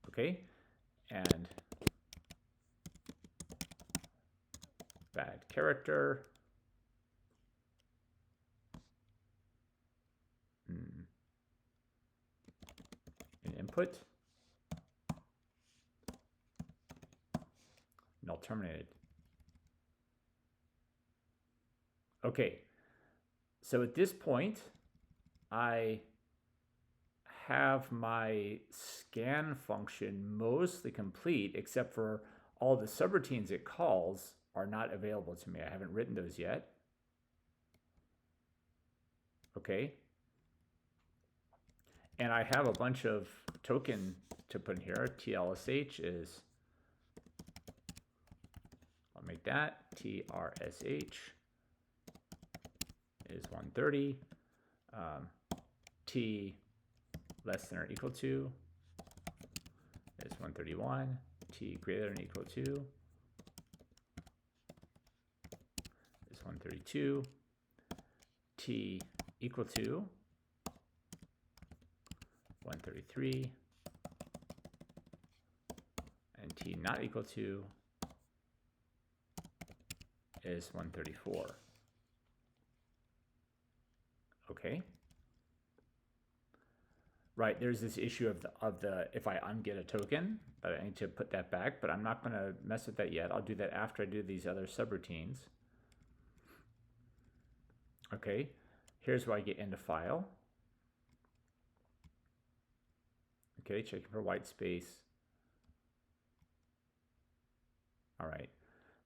Okay, and bad character. In input. Null terminated. Okay, so at this point, I have my scan function mostly complete, except for all the subroutines it calls are not available to me. I haven't written those yet. Okay. And I have a bunch of token to put in here. TLSH is, I'll make that. TRSH is 130. T less than or equal to is 131. T greater than or equal to is 132. T equal to 133. And T not equal to is 134. Okay. Right, there's this issue of the if I unget a token, but I need to put that back, but I'm not going to mess with that yet. I'll do that after I do these other subroutines. Okay, here's where I get into file. Okay, checking for white space. All right,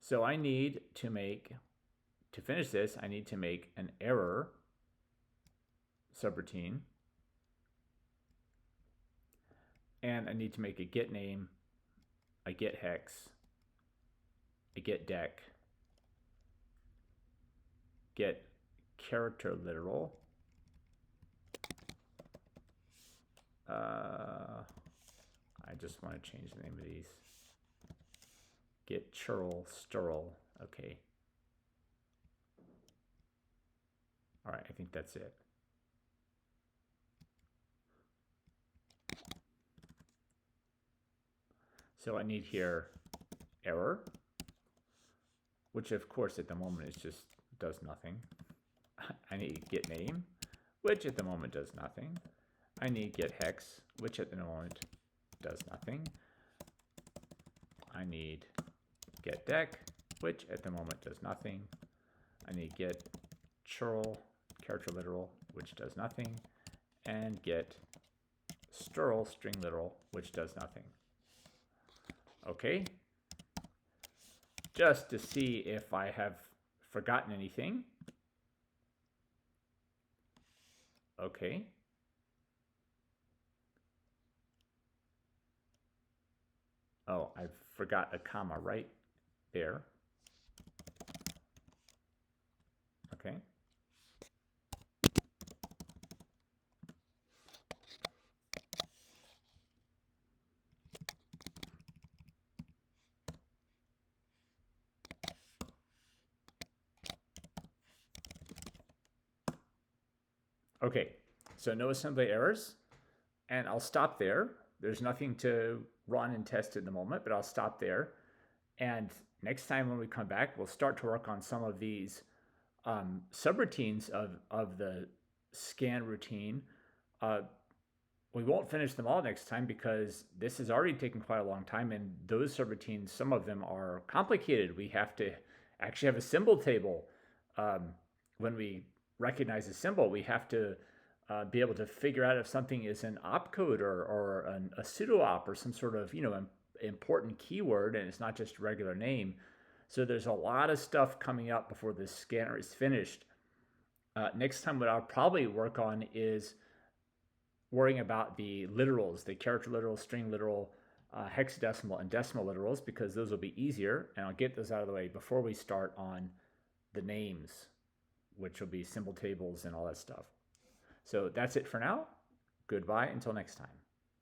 so I need to make, to finish this, I need to make an error subroutine. And I need to make a get name, a get hex, a get deck, get character literal, I just want to change the name of these, get churl, sturl, okay. All right, I think that's it. So I need here error, which of course at the moment is just does nothing. I need get name, which at the moment does nothing. I need get hex, which at the moment does nothing. I need get deck, which at the moment does nothing. I need get churl, character literal, which does nothing. And get strl, string literal, which does nothing. Okay. Just to see if I have forgotten anything. Okay. Oh, I forgot a comma right there. Okay. Okay, so no assembly errors, and I'll stop there. There's nothing to run and test at the moment, but I'll stop there. And next time when we come back, we'll start to work on some of these subroutines of the scan routine. We won't finish them all next time because this has already taken quite a long time, and those subroutines, some of them are complicated. We have to actually have a symbol table. When we recognize a symbol, we have to be able to figure out if something is an opcode or a pseudo op or some sort of important keyword, and it's not just a regular name. So there's a lot of stuff coming up before this scanner is finished. Next time, what I'll probably work on is worrying about the literals, the character literal, string literal, hexadecimal, and decimal literals, because those will be easier, and I'll get those out of the way before we start on the names, which will be symbol tables and all that stuff. So that's it for now. Goodbye until next time.